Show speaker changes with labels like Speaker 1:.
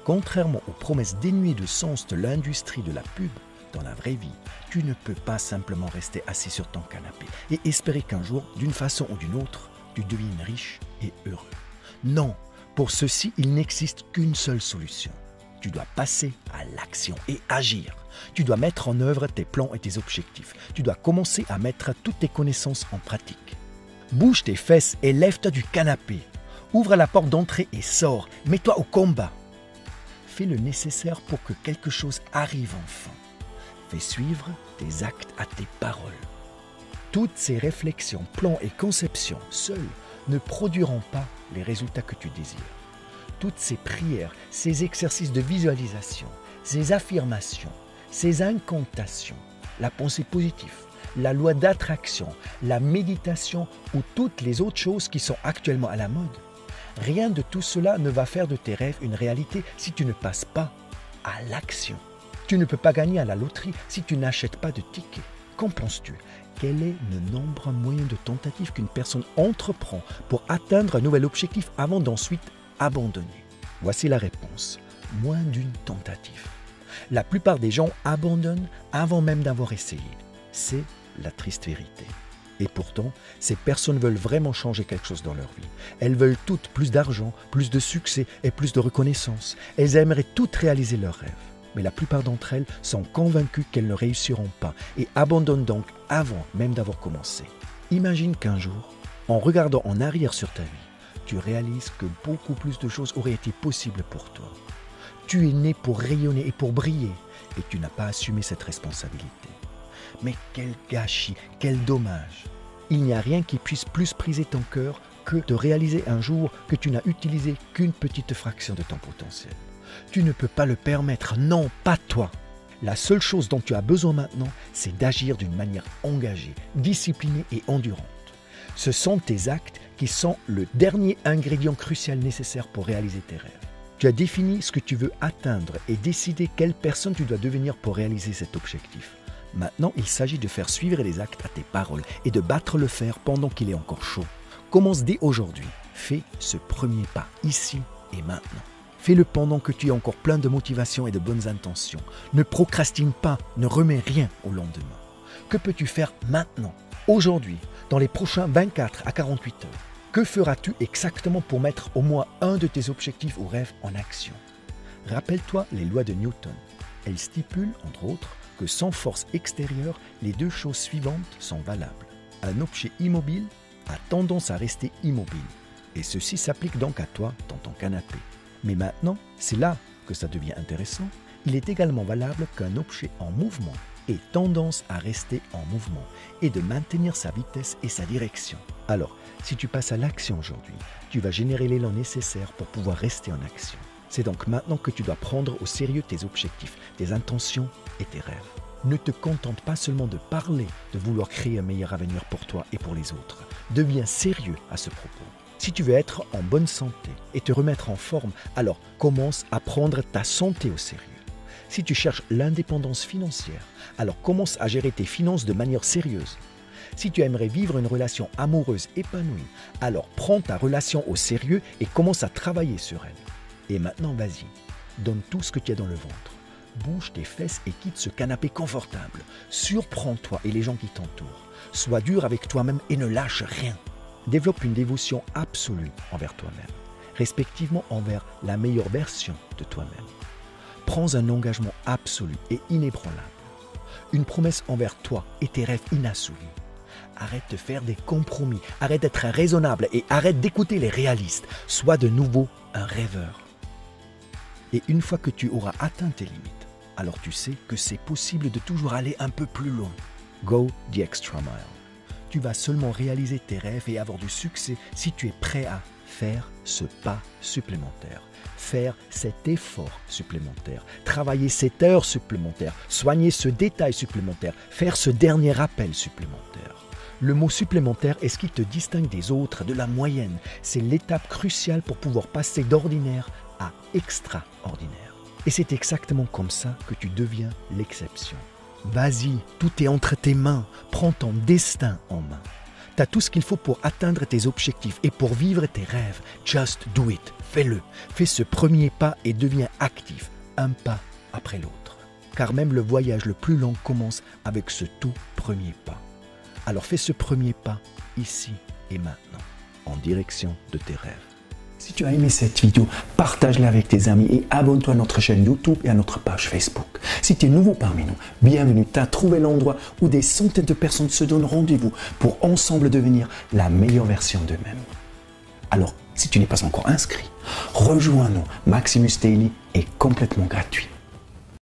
Speaker 1: Contrairement aux promesses dénuées de sens de l'industrie de la pub, dans la vraie vie, tu ne peux pas simplement rester assis sur ton canapé et espérer qu'un jour, d'une façon ou d'une autre, tu deviennes riche et heureux. Non, pour ceci, il n'existe qu'une seule solution. Tu dois passer à l'action et agir. Tu dois mettre en œuvre tes plans et tes objectifs. Tu dois commencer à mettre toutes tes connaissances en pratique. Bouge tes fesses et lève-toi du canapé. Ouvre la porte d'entrée et sors. Mets-toi au combat. Fais le nécessaire pour que quelque chose arrive enfin. Fais suivre tes actes à tes paroles. Toutes ces réflexions, plans et conceptions seules ne produiront pas les résultats que tu désires. Toutes ces prières, ces exercices de visualisation, ces affirmations, ces incantations, la pensée positive, la loi d'attraction, la méditation ou toutes les autres choses qui sont actuellement à la mode, rien de tout cela ne va faire de tes rêves une réalité si tu ne passes pas à l'action. Tu ne peux pas gagner à la loterie si tu n'achètes pas de tickets. Qu'en penses-tu? Quel est le nombre moyen de tentatives qu'une personne entreprend pour atteindre un nouvel objectif avant d'ensuite abandonner? Voici la réponse. Moins d'une tentative. La plupart des gens abandonnent avant même d'avoir essayé. C'est la triste vérité. Et pourtant, ces personnes veulent vraiment changer quelque chose dans leur vie. Elles veulent toutes plus d'argent, plus de succès et plus de reconnaissance. Elles aimeraient toutes réaliser leurs rêves. Mais la plupart d'entre elles sont convaincues qu'elles ne réussiront pas et abandonnent donc avant même d'avoir commencé. Imagine qu'un jour, en regardant en arrière sur ta vie, tu réalises que beaucoup plus de choses auraient été possibles pour toi. Tu es né pour rayonner et pour briller et tu n'as pas assumé cette responsabilité. Mais quel gâchis, quel dommage! Il n'y a rien qui puisse plus briser ton cœur que de réaliser un jour que tu n'as utilisé qu'une petite fraction de ton potentiel. Tu ne peux pas le permettre, non, pas toi. La seule chose dont tu as besoin maintenant, c'est d'agir d'une manière engagée, disciplinée et endurante. Ce sont tes actes qui sont le dernier ingrédient crucial nécessaire pour réaliser tes rêves. Tu as défini ce que tu veux atteindre et décidé quelle personne tu dois devenir pour réaliser cet objectif. Maintenant, il s'agit de faire suivre les actes à tes paroles et de battre le fer pendant qu'il est encore chaud. Commence dès aujourd'hui. Fais ce premier pas, ici et maintenant. Fais-le pendant que tu es encore plein de motivation et de bonnes intentions. Ne procrastine pas, ne remets rien au lendemain. Que peux-tu faire maintenant, aujourd'hui, dans les prochains 24 à 48 heures? Que feras-tu exactement pour mettre au moins un de tes objectifs ou rêves en action? Rappelle-toi les lois de Newton. Elles stipulent, entre autres, que sans force extérieure, les deux choses suivantes sont valables. Un objet immobile a tendance à rester immobile. Et ceci s'applique donc à toi dans ton canapé. Mais maintenant, c'est là que ça devient intéressant. Il est également valable qu'un objet en mouvement ait tendance à rester en mouvement et de maintenir sa vitesse et sa direction. Alors, si tu passes à l'action aujourd'hui, tu vas générer l'élan nécessaire pour pouvoir rester en action. C'est donc maintenant que tu dois prendre au sérieux tes objectifs, tes intentions et tes rêves. Ne te contente pas seulement de parler, de vouloir créer un meilleur avenir pour toi et pour les autres. Deviens sérieux à ce propos. Si tu veux être en bonne santé et te remettre en forme, alors commence à prendre ta santé au sérieux. Si tu cherches l'indépendance financière, alors commence à gérer tes finances de manière sérieuse. Si tu aimerais vivre une relation amoureuse épanouie, alors prends ta relation au sérieux et commence à travailler sur elle. Et maintenant, vas-y, donne tout ce que tu as dans le ventre. Bouge tes fesses et quitte ce canapé confortable. Surprends-toi et les gens qui t'entourent. Sois dur avec toi-même et ne lâche rien. Développe une dévotion absolue envers toi-même, respectivement envers la meilleure version de toi-même. Prends un engagement absolu et inébranlable, une promesse envers toi et tes rêves inassouvis. Arrête de faire des compromis, arrête d'être raisonnable et arrête d'écouter les réalistes. Sois de nouveau un rêveur. Et une fois que tu auras atteint tes limites, alors tu sais que c'est possible de toujours aller un peu plus loin. Go the extra mile. Tu vas seulement réaliser tes rêves et avoir du succès si tu es prêt à faire ce pas supplémentaire, faire cet effort supplémentaire, travailler cette heure supplémentaire, soigner ce détail supplémentaire, faire ce dernier rappel supplémentaire. Le mot supplémentaire est ce qui te distingue des autres, de la moyenne. C'est l'étape cruciale pour pouvoir passer d'ordinaire à extraordinaire. Et c'est exactement comme ça que tu deviens l'exception. Vas-y, tout est entre tes mains. Prends ton destin en main. Tu as tout ce qu'il faut pour atteindre tes objectifs et pour vivre tes rêves. Just do it. Fais-le. Fais ce premier pas et deviens actif, un pas après l'autre. Car même le voyage le plus long commence avec ce tout premier pas. Alors fais ce premier pas ici et maintenant, en direction de tes rêves. Si tu as aimé cette vidéo, partage-la avec tes amis et abonne-toi à notre chaîne YouTube et à notre page Facebook. Si tu es nouveau parmi nous, bienvenue, tu as trouvé l'endroit où des centaines de personnes se donnent rendez-vous pour ensemble devenir la meilleure version d'eux-mêmes. Alors, si tu n'es pas encore inscrit, rejoins-nous. Maximus Daily est complètement gratuit.